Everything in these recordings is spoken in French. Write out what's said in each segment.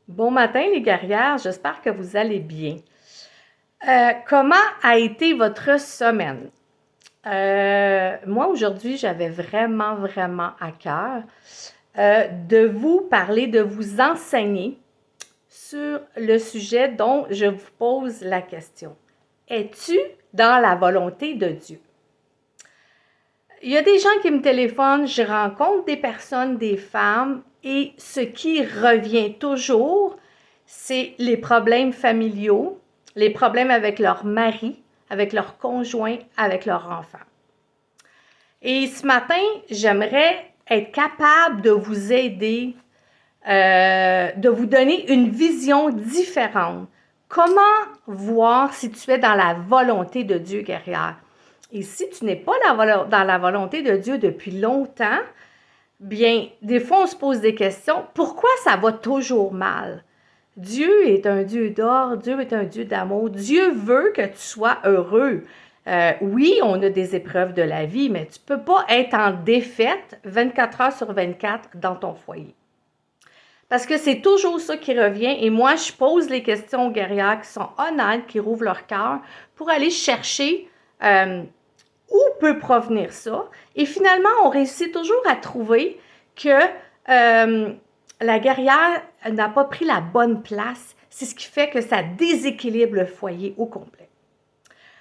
Bon matin les guerrières, j'espère que vous allez bien. Comment a été votre semaine? Moi aujourd'hui, j'avais vraiment à cœur de vous parler, de vous enseigner sur le sujet dont je vous pose la question. Es-tu dans la volonté de Dieu? Il y a des gens qui me téléphonent, je rencontre des personnes, des femmes, et ce qui revient toujours, c'est les problèmes familiaux, les problèmes avec leur mari, avec leur conjoint, avec leur enfant. Et ce matin, j'aimerais être capable de vous aider, de vous donner une vision différente. Comment voir si tu es dans la volonté de Dieu, guerrière? Et si tu n'es pas dans la volonté de Dieu depuis longtemps, bien, des fois, on se pose des questions. Pourquoi ça va toujours mal? Dieu est un Dieu d'or, Dieu est un Dieu d'amour. Dieu veut que tu sois heureux. Oui, on a des épreuves de la vie, mais tu ne peux pas être en défaite 24 heures sur 24 dans ton foyer. Parce que c'est toujours ça qui revient. Et moi, je pose les questions aux guerrières qui sont honnêtes, qui rouvrent leur cœur pour aller chercher où peut provenir ça. Et finalement, on réussit toujours à trouver que la guerrière n'a pas pris la bonne place. C'est ce qui fait que ça déséquilibre le foyer au complet.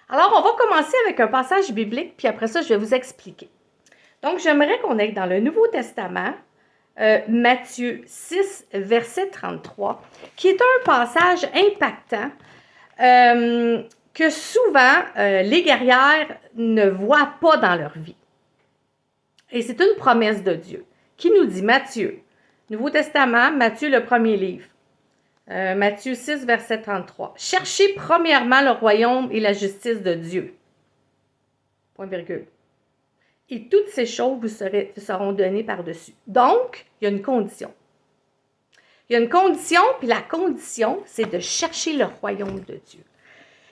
Alors, on va commencer avec un passage biblique, puis après ça, je vais vous expliquer. Donc, j'aimerais qu'on aille dans le Nouveau Testament, Matthieu 6, verset 33, qui est un passage impactant que souvent les guerrières ne voient pas dans leur vie. Et c'est une promesse de Dieu qui nous dit, Matthieu, Nouveau Testament, Matthieu le premier livre, Matthieu 6, verset 33. « Cherchez premièrement le royaume et la justice de Dieu. » Point virgule. « Et toutes ces choses vous seront données par-dessus. » Donc, il y a une condition. Il y a une condition, puis la condition, c'est de chercher le royaume de Dieu.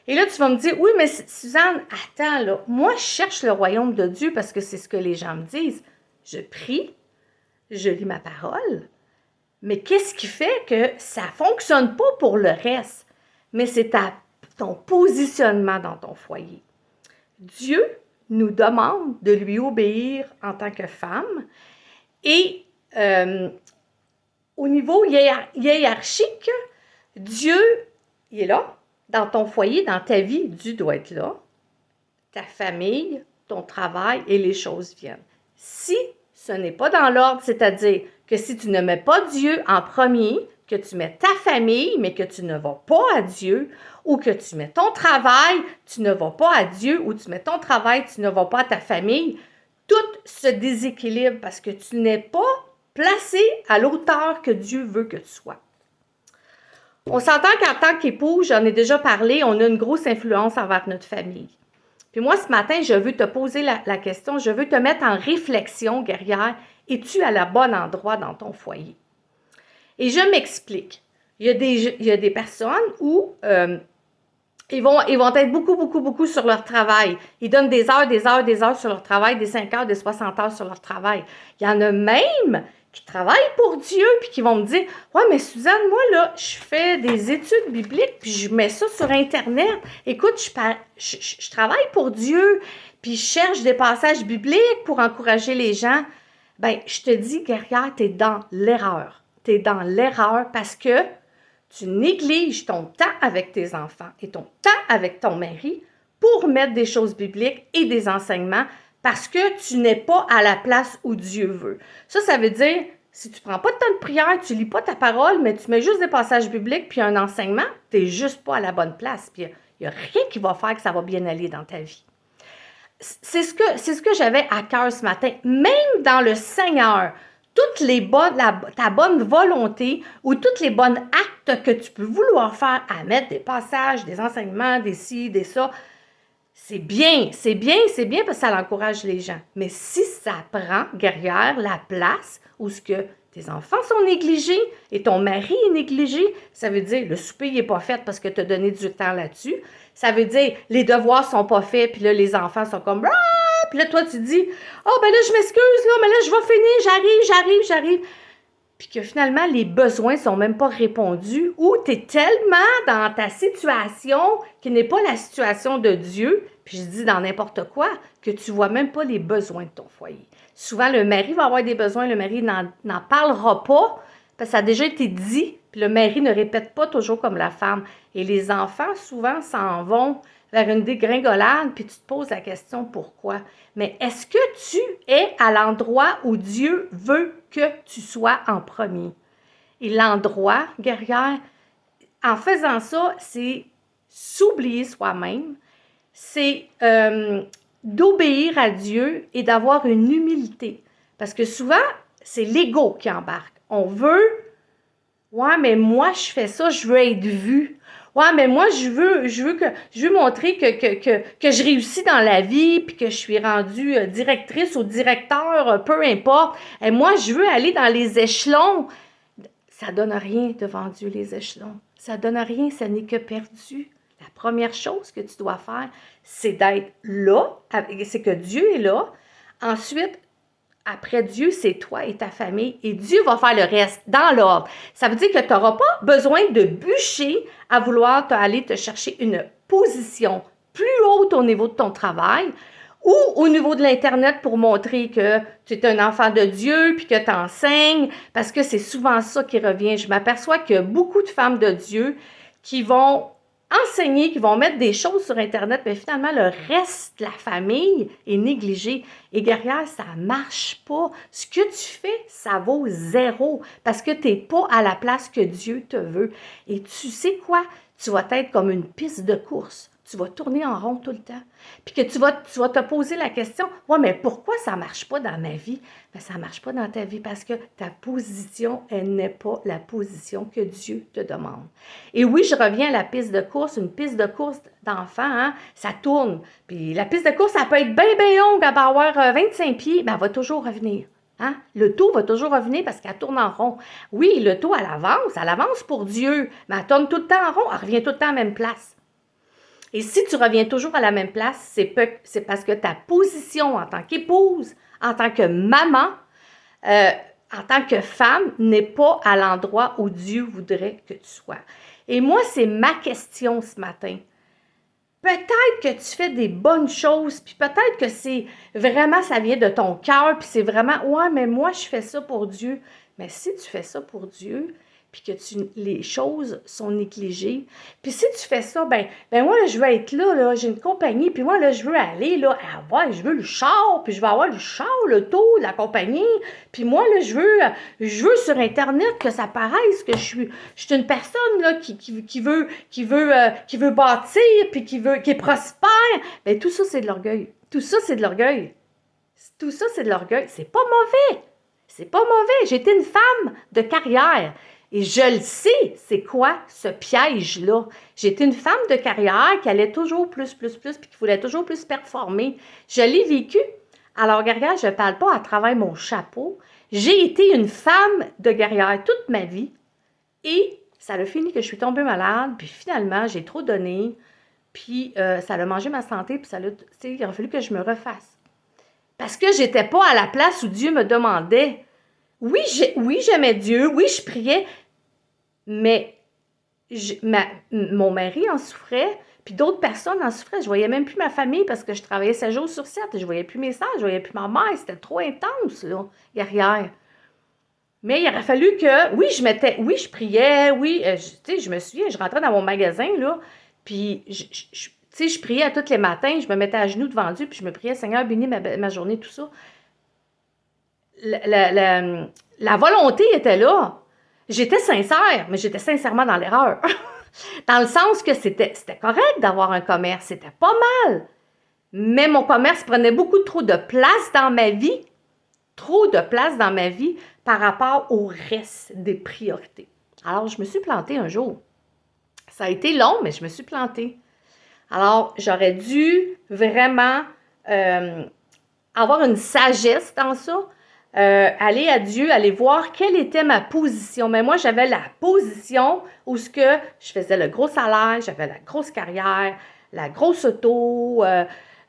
Et là, tu vas me dire, oui, mais Suzanne, attends, là, moi, je cherche le royaume de Dieu parce que c'est ce que les gens me disent. Je prie, je lis ma parole, mais qu'est-ce qui fait que ça ne fonctionne pas pour le reste? Mais c'est ton positionnement dans ton foyer. Dieu nous demande de lui obéir en tant que femme et au niveau hiérarchique, Dieu, il est là. Dans ton foyer, dans ta vie, Dieu doit être là. Ta famille, ton travail et les choses viennent. Si ce n'est pas dans l'ordre, c'est-à-dire que si tu ne mets pas Dieu en premier, que tu mets ta famille, mais que tu ne vas pas à Dieu, ou que tu mets ton travail, tu ne vas pas à Dieu, ou tu mets ton travail, tu ne vas pas à ta famille, tout se déséquilibre parce que tu n'es pas placé à l'auteur que Dieu veut que tu sois. On s'entend qu'en tant qu'épouse, j'en ai déjà parlé, on a une grosse influence envers notre famille. Puis moi, ce matin, je veux te poser la question, je veux te mettre en réflexion, guerrière, es-tu à la bonne endroit dans ton foyer? Et je m'explique. Il y a des personnes où ils vont être beaucoup sur leur travail. Ils donnent des heures sur leur travail, des 5 heures, des 60 heures sur leur travail. Il y en a même qui travaillent pour Dieu, puis qui vont me dire, « Ouais, mais Suzanne, moi, là, je fais des études bibliques, puis je mets ça sur Internet. Écoute, je travaille pour Dieu, puis je cherche des passages bibliques pour encourager les gens. » Bien, je te dis, guerrière, tu es dans l'erreur. Tu es dans l'erreur parce que tu négliges ton temps avec tes enfants et ton temps avec ton mari pour mettre des choses bibliques et des enseignements parce que tu n'es pas à la place où Dieu veut. Ça veut dire, si tu ne prends pas de temps de prière, tu ne lis pas ta parole, mais tu mets juste des passages bibliques puis un enseignement, tu n'es juste pas à la bonne place. Puis il n'y a rien qui va faire que ça va bien aller dans ta vie. C'est ce que j'avais à cœur ce matin. Même dans le Seigneur, ta bonne volonté ou toutes les bonnes actes que tu peux vouloir faire à mettre des passages, des enseignements, des ci, des ça, c'est bien parce que ça encourage les gens. Mais si ça prend, guerrière, la place où ce que tes enfants sont négligés et ton mari est négligé, ça veut dire le souper n'est pas fait parce que tu as donné du temps là-dessus. Ça veut dire les devoirs ne sont pas faits, puis là, les enfants sont comme... Puis là, toi, tu dis, « Oh, ben là, je m'excuse, là, mais là, je vais finir, j'arrive. » puis que finalement, les besoins ne sont même pas répondus, ou tu es tellement dans ta situation qui n'est pas la situation de Dieu, puis je dis dans n'importe quoi, que tu ne vois même pas les besoins de ton foyer. Souvent, le mari va avoir des besoins, le mari n'en parlera pas, parce que ça a déjà été dit, puis le mari ne répète pas toujours comme la femme. Et les enfants, souvent, s'en vont vers une dégringolade, puis tu te poses la question pourquoi. Mais est-ce que tu es à l'endroit où Dieu veut que tu sois en premier? Et l'endroit, guerrière, en faisant ça, c'est s'oublier soi-même, c'est d'obéir à Dieu et d'avoir une humilité. Parce que souvent, c'est l'ego qui embarque. On veut, ouais, mais moi, je fais ça, je veux être vu. Ouais, mais moi, je veux montrer que je réussis dans la vie, puis que je suis rendue directrice ou directeur, peu importe. Et moi, je veux aller dans les échelons. Ça donne rien devant Dieu, les échelons. Ça donne rien, ça n'est que perdu. La première chose que tu dois faire, c'est d'être là, c'est que Dieu est là. Ensuite, après Dieu, c'est toi et ta famille. Et Dieu va faire le reste dans l'ordre. Ça veut dire que tu n'auras pas besoin de bûcher à vouloir aller te chercher une position plus haute au niveau de ton travail ou au niveau de l'Internet pour montrer que tu es un enfant de Dieu puis que tu enseignes. Parce que c'est souvent ça qui revient. Je m'aperçois qu'il y a beaucoup de femmes de Dieu qui vont enseigner, qui vont mettre des choses sur Internet, mais finalement, le reste de la famille est négligé. Et guerrière, ça ne marche pas. Ce que tu fais, ça vaut zéro parce que tu n'es pas à la place que Dieu te veut. Et tu sais quoi? Tu vas être comme une piste de course. Tu vas tourner en rond tout le temps. Puis que tu vas te poser la question, « Ouais, mais pourquoi ça ne marche pas dans ma vie? » Bien, ça ne marche pas dans ta vie parce que ta position, elle n'est pas la position que Dieu te demande. Et oui, je reviens à la piste de course. Une piste de course d'enfant, hein, ça tourne. Puis la piste de course, ça peut être bien, bien longue, elle va avoir 25 pieds, mais elle va toujours revenir. Hein? Le taux va toujours revenir parce qu'elle tourne en rond. Oui, le taux, elle avance pour Dieu, mais elle tourne tout le temps en rond, elle revient tout le temps à la même place. Et si tu reviens toujours à la même place, c'est parce que ta position en tant qu'épouse, en tant que maman, en tant que femme, n'est pas à l'endroit où Dieu voudrait que tu sois. Et moi, c'est ma question ce matin. Peut-être que tu fais des bonnes choses, puis peut-être que c'est vraiment, ça vient de ton cœur, puis c'est vraiment, ouais, mais moi, je fais ça pour Dieu. Mais si tu fais ça pour Dieu, puis que les choses sont négligées, puis si tu fais ça, ben moi, là, je veux être là, j'ai une compagnie, puis moi, là, je veux aller, là, ouais, je veux le char, puis je veux avoir le char, le taux de la compagnie, puis moi, là, je veux sur Internet que ça paraisse que je suis une personne, là, qui veut bâtir, puis qui est prospère. Bien, tout ça, c'est de l'orgueil. Tout ça, c'est de l'orgueil. Tout ça, c'est de l'orgueil. C'est pas mauvais. C'est pas mauvais. J'étais une femme de carrière. Et je le sais, c'est quoi ce piège-là? J'étais une femme de carrière qui allait toujours plus, puis qui voulait toujours plus performer. Je l'ai vécu. Alors, guerrière, je ne parle pas à travers mon chapeau. J'ai été une femme de guerrière toute ma vie. Et ça a fini que je suis tombée malade, puis finalement, j'ai trop donné, puis ça a mangé ma santé, puis il a fallu que je me refasse. Parce que j'étais pas à la place où Dieu me demandait. Oui, j'aimais Dieu, oui, je priais, mais mon mari en souffrait, puis d'autres personnes en souffraient. Je voyais même plus ma famille parce que je travaillais 7 jours sur 7. Je voyais plus mes sœurs, je voyais plus ma mère. C'était trop intense, là, guerrière. Mais il aurait fallu que, je priais, oui, je me souviens, je rentrais dans mon magasin, là, puis, je priais tous les matins, je me mettais à genoux devant Dieu, puis je me priais, Seigneur, bénis ma journée, tout ça. La volonté était là. J'étais sincère, mais j'étais sincèrement dans l'erreur. Dans le sens que c'était correct d'avoir un commerce, c'était pas mal. Mais mon commerce prenait beaucoup trop de place dans ma vie, par rapport au reste des priorités. Alors, je me suis plantée un jour. Ça a été long, mais je me suis plantée. Alors, j'aurais dû vraiment avoir une sagesse dans ça, aller à Dieu, aller voir quelle était ma position. Mais moi, j'avais la position où je faisais le gros salaire, j'avais la grosse carrière, la grosse auto,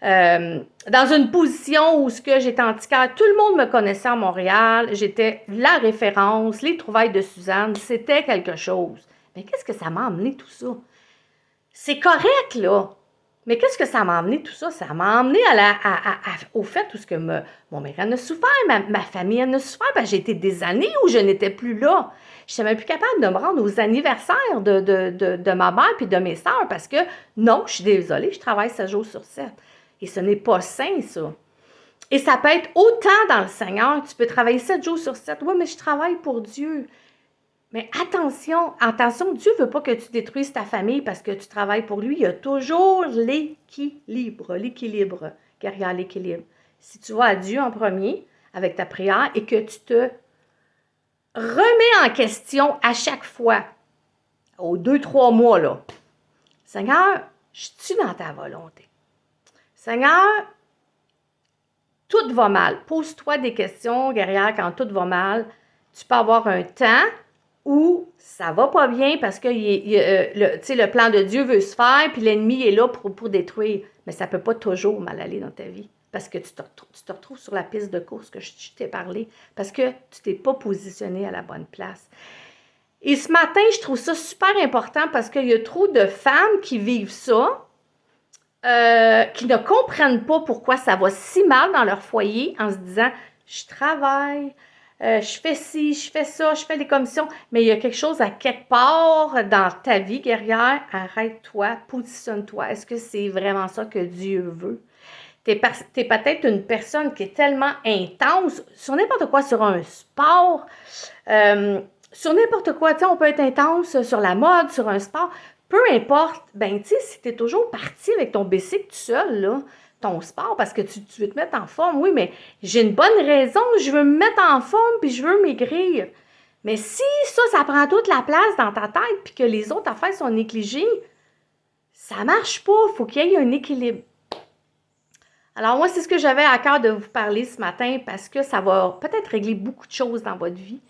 dans une position où j'étais antiquaire. Tout le monde me connaissait à Montréal. J'étais la référence, les trouvailles de Suzanne. C'était quelque chose. Mais qu'est-ce que ça m'a amené tout ça? C'est correct, là. Mais qu'est-ce que ça m'a amené tout ça? Ça m'a amené au fait où mon mère en a souffert, ma famille en a souffert. Ben, j'ai été des années où je n'étais plus là. Je n'étais même plus capable de me rendre aux anniversaires de ma mère et de mes sœurs parce que, non, je suis désolée, je travaille 7 jours sur 7. Et ce n'est pas sain, ça. Et ça peut être autant dans le Seigneur. Tu peux travailler 7 jours sur 7. Oui, mais je travaille pour Dieu. Mais attention, Dieu ne veut pas que tu détruises ta famille parce que tu travailles pour lui. Il y a toujours l'équilibre derrière l'équilibre. Si tu vas à Dieu en premier avec ta prière et que tu te remets en question à chaque fois, aux 2-3 mois, là, Seigneur, je suis dans ta volonté. Seigneur, tout va mal. Pose-toi des questions, guerrière, quand tout va mal. Tu peux avoir un temps où ça va pas bien parce que le plan de Dieu veut se faire, puis l'ennemi est là pour détruire. Mais ça peut pas toujours mal aller dans ta vie parce que tu te retrouves sur la piste de course que je t'ai parlé, parce que tu t'es pas positionné à la bonne place. Et ce matin, je trouve ça super important parce qu'il y a trop de femmes qui vivent ça, qui ne comprennent pas pourquoi ça va si mal dans leur foyer en se disant « je travaille ». Je fais ci, je fais ça, je fais des commissions, mais il y a quelque chose à quelque part dans ta vie, guerrière. Arrête-toi, positionne-toi. Est-ce que c'est vraiment ça que Dieu veut? T'es peut-être une personne qui est tellement intense sur n'importe quoi, sur un sport, sur n'importe quoi. Tu sais, on peut être intense sur la mode, sur un sport. Peu importe, ben tu sais, si tu es toujours parti avec ton bicycle tout seul, là, ton sport, parce que tu veux te mettre en forme, oui, mais j'ai une bonne raison, je veux me mettre en forme, puis je veux maigrir. Mais si ça prend toute la place dans ta tête, puis que les autres affaires sont négligées, ça marche pas, il faut qu'il y ait un équilibre. Alors moi, c'est ce que j'avais à cœur de vous parler ce matin, parce que ça va peut-être régler beaucoup de choses dans votre vie,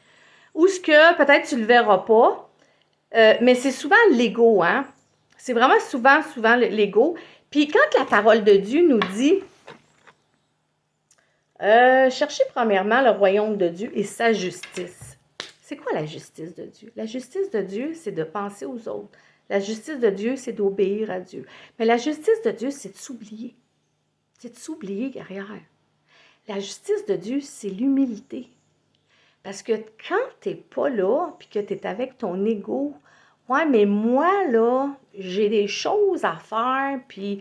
ou ce que peut-être tu ne le verras pas, mais c'est souvent l'ego, hein? C'est vraiment souvent l'ego. Puis quand la parole de Dieu nous dit cherchez premièrement le royaume de Dieu et sa justice. C'est quoi la justice de Dieu? La justice de Dieu, c'est de penser aux autres. La justice de Dieu, c'est d'obéir à Dieu. Mais la justice de Dieu, c'est de s'oublier. C'est de s'oublier, guerrière. La justice de Dieu, c'est l'humilité. Parce que quand tu n'es pas là, puis que tu es avec ton ego, ouais, mais moi, là, j'ai des choses à faire, puis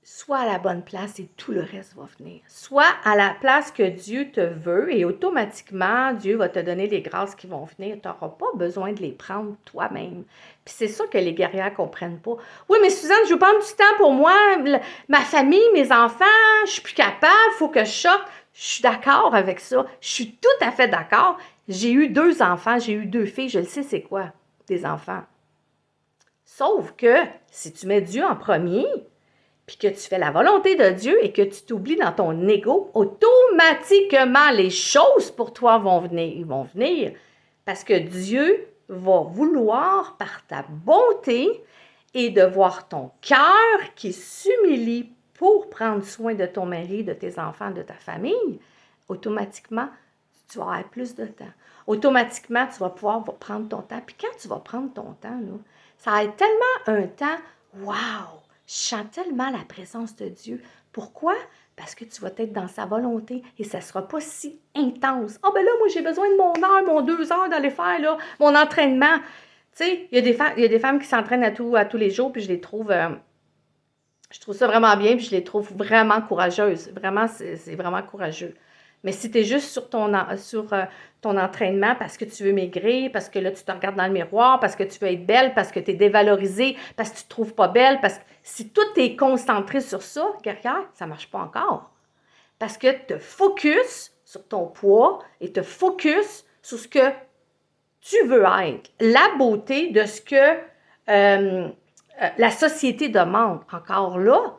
sois à la bonne place et tout le reste va venir. Sois à la place que Dieu te veut et automatiquement, Dieu va te donner les grâces qui vont venir. Tu n'auras pas besoin de les prendre toi-même. Puis c'est ça que les guerrières ne comprennent pas. Oui, mais Suzanne, je veux prendre du temps pour moi, ma famille, mes enfants, je ne suis plus capable, il faut que je sorte. Je suis d'accord avec ça. Je suis tout à fait d'accord. J'ai eu 2 enfants, j'ai eu 2 filles, je le sais c'est quoi, des enfants. Sauf que si tu mets Dieu en premier, puis que tu fais la volonté de Dieu et que tu t'oublies dans ton ego, automatiquement, les choses pour toi vont venir. Ils vont venir parce que Dieu va vouloir, par ta bonté et de voir ton cœur qui s'humilie pour prendre soin de ton mari, de tes enfants, de ta famille, automatiquement, tu vas avoir plus de temps. Automatiquement, tu vas pouvoir prendre ton temps. Puis quand tu vas prendre ton temps, là, ça va être tellement un temps, wow! Je sens tellement la présence de Dieu. Pourquoi? Parce que tu vas être dans sa volonté et ça ne sera pas si intense. Ah ben là, moi, j'ai besoin de mon heure, mon 2 heures d'aller faire là, mon entraînement. Tu sais, il y a des femmes qui s'entraînent à tous les jours, puis je trouve ça vraiment bien, puis je les trouve vraiment courageuses. Vraiment, c'est vraiment courageux. Mais si tu es juste sur ton entraînement parce que tu veux maigrir, parce que là, tu te regardes dans le miroir, parce que tu veux être belle, parce que tu es dévalorisée, parce que tu ne te trouves pas belle, parce que si tout est concentré sur ça, guerrière, ça ne marche pas encore. Parce que te focus sur ton poids et te focus sur ce que tu veux être. La beauté de ce que la société demande. Encore là,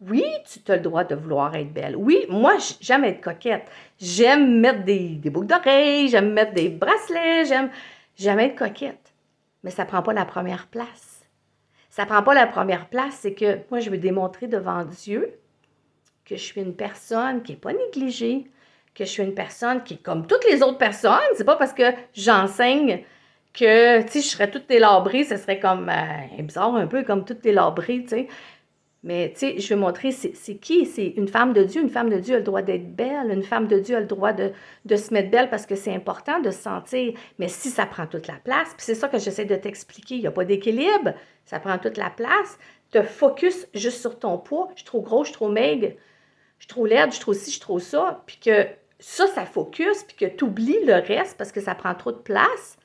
oui, tu as le droit de vouloir être belle. Oui, moi, j'aime être coquette. J'aime mettre des boucles d'oreilles, j'aime mettre des bracelets, j'aime être coquette. Mais ça ne prend pas la première place. Ça prend pas la première place, c'est que moi, je veux démontrer devant Dieu que je suis une personne qui n'est pas négligée, que je suis une personne qui est comme toutes les autres personnes. C'est pas parce que j'enseigne que, tu sais, je serais toute délabrée, ce serait comme bizarre un peu, comme toute délabrée, tu sais. Mais, tu sais, je veux montrer c'est qui? C'est une femme de Dieu. Une femme de Dieu a le droit d'être belle. Une femme de Dieu a le droit de se mettre belle parce que c'est important de se sentir. Mais si ça prend toute la place, puis c'est ça que j'essaie de t'expliquer, il n'y a pas d'équilibre, ça prend toute la place, te focus juste sur ton poids. Je suis trop gros, je suis trop maigre, je suis trop laide, je suis trop ci, je suis trop ça. Puis que ça focus, puis que tu oublies le reste parce que ça prend trop de place.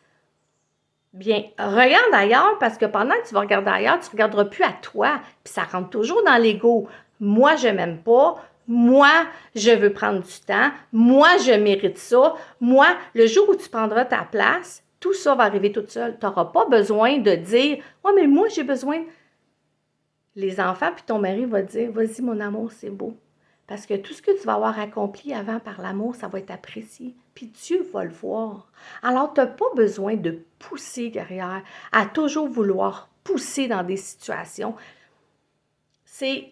Bien, regarde ailleurs parce que pendant que tu vas regarder ailleurs, tu ne regarderas plus à toi. Puis ça rentre toujours dans l'ego. Moi, je m'aime pas. Moi, je veux prendre du temps. Moi, je mérite ça. Moi, le jour où tu prendras ta place, tout ça va arriver tout seul. Tu n'auras pas besoin de dire « Ouais, mais moi, j'ai besoin. » Les enfants, puis ton mari va dire « Vas-y, mon amour, c'est beau. » Parce que tout ce que tu vas avoir accompli avant par l'amour, ça va être apprécié. Puis Dieu va le voir. Alors, tu n'as pas besoin de pousser derrière, à toujours vouloir pousser dans des situations. C'est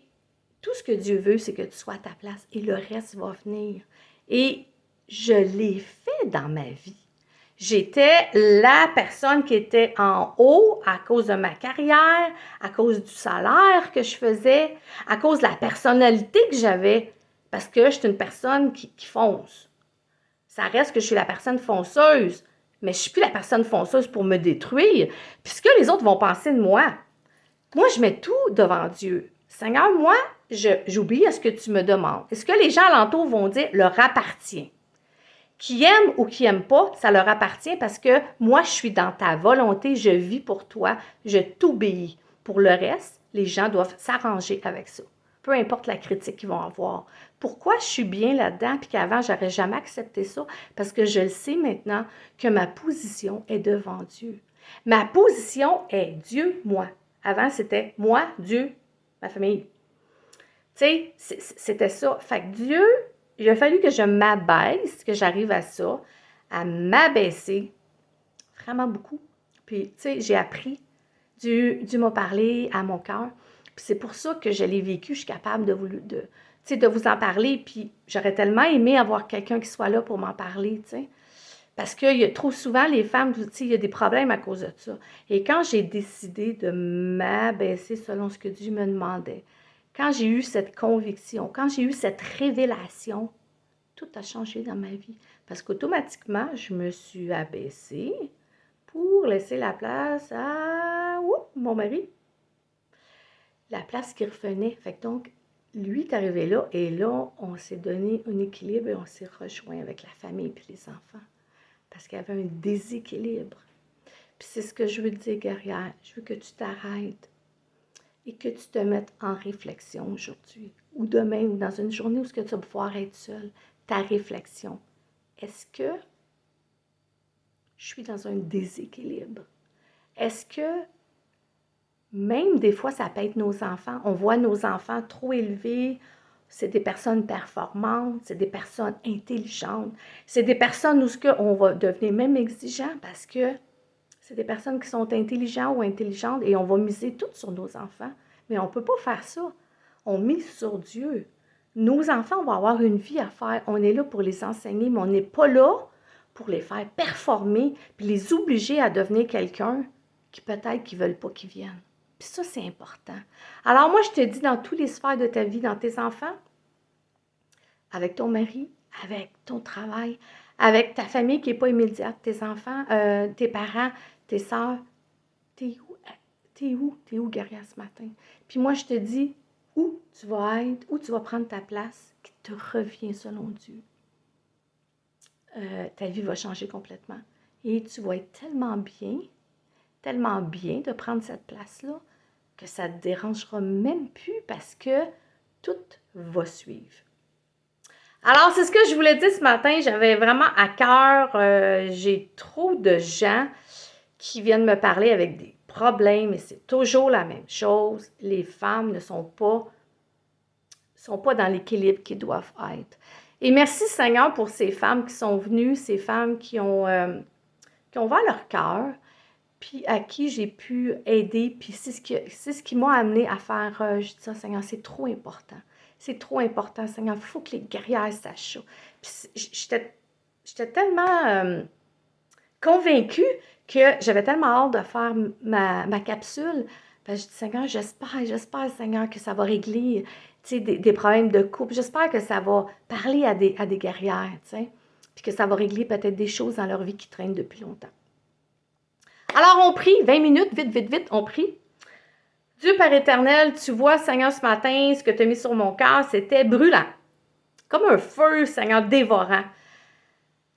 tout ce que Dieu veut, c'est que tu sois à ta place et le reste va venir. Et je l'ai fait dans ma vie. J'étais la personne qui était en haut à cause de ma carrière, à cause du salaire que je faisais, à cause de la personnalité que j'avais, parce que je suis une personne qui fonce. Ça reste que je suis la personne fonceuse, mais je ne suis plus la personne fonceuse pour me détruire, puisque les autres vont penser de moi. Moi, je mets tout devant Dieu. Seigneur, moi, j'oublie ce que tu me demandes. Est-ce que les gens alentour vont dire leur appartient? Qui aime ou qui n'aime pas, ça leur appartient parce que moi, je suis dans ta volonté, je vis pour toi, je t'obéis. Pour le reste, les gens doivent s'arranger avec ça. Peu importe la critique qu'ils vont avoir. Pourquoi je suis bien là-dedans puis qu'avant, je n'aurais jamais accepté ça? Parce que je le sais maintenant que ma position est devant Dieu. Ma position est Dieu, moi. Avant, c'était moi, Dieu, ma famille. Tu sais, c'était ça. Fait que Dieu, il a fallu que je m'abaisse, que j'arrive à ça, à m'abaisser vraiment beaucoup. Puis, tu sais, j'ai appris. Dieu m'a parlé à mon cœur. Puis c'est pour ça que je l'ai vécu. Je suis capable de vous en parler. Puis j'aurais tellement aimé avoir quelqu'un qui soit là pour m'en parler, tu sais. Parce qu'il y a trop souvent, les femmes, tu sais, il y a des problèmes à cause de ça. Et quand j'ai décidé de m'abaisser selon ce que Dieu me demandait, quand j'ai eu cette conviction, quand j'ai eu cette révélation, tout a changé dans ma vie. Parce qu'automatiquement, je me suis abaissée pour laisser la place à mon mari. La place qui revenait. Fait que donc, lui est arrivé là et là, on s'est donné un équilibre et on s'est rejoint avec la famille et les enfants. Parce qu'il y avait un déséquilibre. Puis c'est ce que je veux te dire, guerrière. Je veux que tu t'arrêtes et que tu te mettes en réflexion aujourd'hui, ou demain, ou dans une journée où tu vas pouvoir être seule. Ta réflexion. Est-ce que je suis dans un déséquilibre? Est-ce que même des fois, ça peut être nos enfants. On voit nos enfants trop élevés. C'est des personnes performantes, c'est des personnes intelligentes. C'est des personnes où on va devenir même exigeant parce que c'est des personnes qui sont intelligentes ou intelligentes et on va miser tout sur nos enfants. Mais on ne peut pas faire ça. On mise sur Dieu. Nos enfants vont avoir une vie à faire. On est là pour les enseigner, mais on n'est pas là pour les faire performer puis les obliger à devenir quelqu'un qui peut-être qu'ils ne veulent pas qu'ils viennent. Puis ça, c'est important. Alors moi, je te dis, dans tous les sphères de ta vie, dans tes enfants, avec ton mari, avec ton travail, avec ta famille qui n'est pas immédiate, tes enfants, tes parents, tes soeurs, t'es où? T'es où, guerrière, ce matin? Puis moi, je te dis où tu vas être, où tu vas prendre ta place qui te revient selon Dieu. Ta vie va changer complètement. Et tu vas être tellement bien de prendre cette place-là que ça ne te dérangera même plus parce que tout va suivre. Alors, c'est ce que je voulais dire ce matin. J'avais vraiment à cœur, j'ai trop de gens qui viennent me parler avec des problèmes et c'est toujours la même chose. Les femmes ne sont pas dans l'équilibre qu'ils doivent être. Et merci Seigneur pour ces femmes qui sont venues, ces femmes qui ont ouvert leur cœur puis à qui j'ai pu aider, puis c'est ce qui m'a amené à faire, je dis ça, Seigneur, c'est trop important. C'est trop important, Seigneur, il faut que les guerrières sachent ça. Puis j'étais tellement convaincue que j'avais tellement hâte de faire ma capsule. Ben, je dis, Seigneur, j'espère, Seigneur, que ça va régler des problèmes de couple. J'espère que ça va parler à des guerrières, puis que ça va régler peut-être des choses dans leur vie qui traînent depuis longtemps. Alors, on prie, 20 minutes, vite, on prie. Dieu Père éternel, tu vois, Seigneur, ce matin, ce que tu as mis sur mon cœur, c'était brûlant. Comme un feu, Seigneur, dévorant.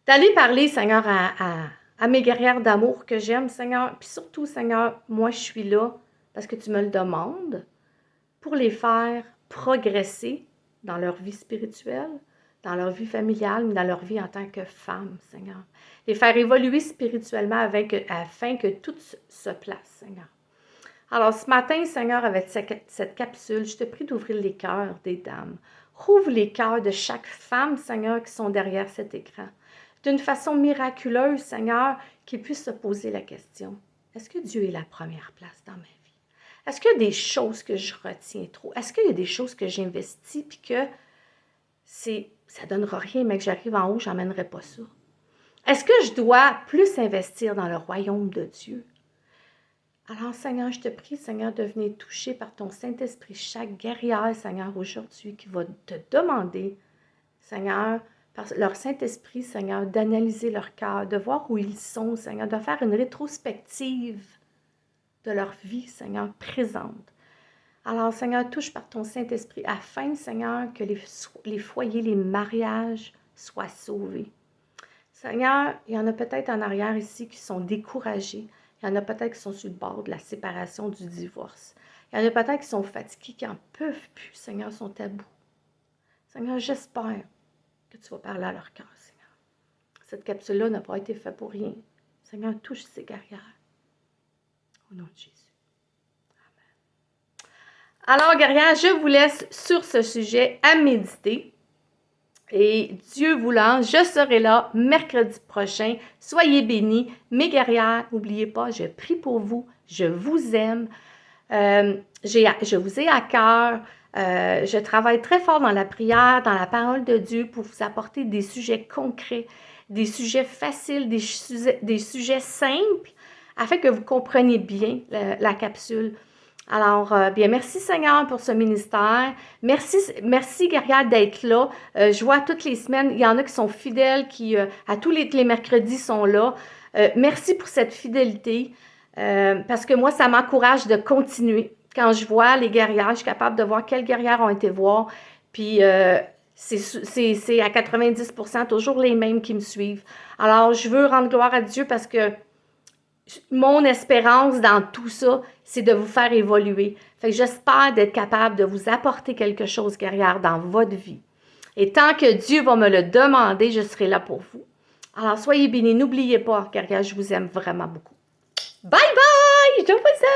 D'aller parler, Seigneur, à mes guerrières d'amour que j'aime, Seigneur. Puis surtout, Seigneur, moi, je suis là parce que tu me le demandes pour les faire progresser dans leur vie spirituelle, dans leur vie familiale, mais dans leur vie en tant que femme, Seigneur. Les faire évoluer spirituellement afin que tout se place, Seigneur. Alors, ce matin, Seigneur, avec cette capsule, je te prie d'ouvrir les cœurs des dames. Rouvre les cœurs de chaque femme, Seigneur, qui sont derrière cet écran. D'une façon miraculeuse, Seigneur, qu'ils puissent se poser la question, est-ce que Dieu est la première place dans ma vie? Est-ce qu'il y a des choses que je retiens trop? Est-ce qu'il y a des choses que j'investis puis que ça ne donnera rien, mais que j'arrive en haut, je n'emmènerai pas ça? Est-ce que je dois plus investir dans le royaume de Dieu? Alors, Seigneur, je te prie, Seigneur, de venir toucher par ton Saint-Esprit chaque guerrière, Seigneur, aujourd'hui, qui va te demander, Seigneur, par leur Saint-Esprit, Seigneur, d'analyser leur cœur, de voir où ils sont, Seigneur, de faire une rétrospective de leur vie, Seigneur, présente. Alors, Seigneur, touche par ton Saint-Esprit afin, Seigneur, que les foyers, les mariages soient sauvés. Seigneur, il y en a peut-être en arrière ici qui sont découragés. Il y en a peut-être qui sont sur le bord de la séparation, du divorce. Il y en a peut-être qui sont fatigués, qui n'en peuvent plus, Seigneur, sont à bout. Seigneur, j'espère que tu vas parler à leur cœur, Seigneur. Cette capsule-là n'a pas été faite pour rien. Seigneur, touche ces guerrières. Au nom de Jésus. Amen. Alors, guerrières, je vous laisse sur ce sujet à méditer. Et Dieu voulant, je serai là mercredi prochain. Soyez bénis. Mes guerrières, n'oubliez pas, je prie pour vous. Je vous aime. Je vous ai à cœur. Je travaille très fort dans la prière, dans la parole de Dieu pour vous apporter des sujets concrets, des sujets faciles, des sujets simples, afin que vous compreniez bien la capsule. Alors, bien, merci Seigneur pour ce ministère. Merci guerrière d'être là. Je vois toutes les semaines, il y en a qui sont fidèles, qui à tous les mercredis sont là. Merci pour cette fidélité, parce que moi, ça m'encourage de continuer. Quand je vois les guerrières, je suis capable de voir quelles guerrières ont été voir. Puis, c'est à 90% toujours les mêmes qui me suivent. Alors, je veux rendre gloire à Dieu parce que mon espérance dans tout ça, c'est de vous faire évoluer. Fait que j'espère d'être capable de vous apporter quelque chose, guerrière, dans votre vie. Et tant que Dieu va me le demander, je serai là pour vous. Alors, soyez bénis. N'oubliez pas, guerrière, je vous aime vraiment beaucoup. Bye bye! Je vous aime!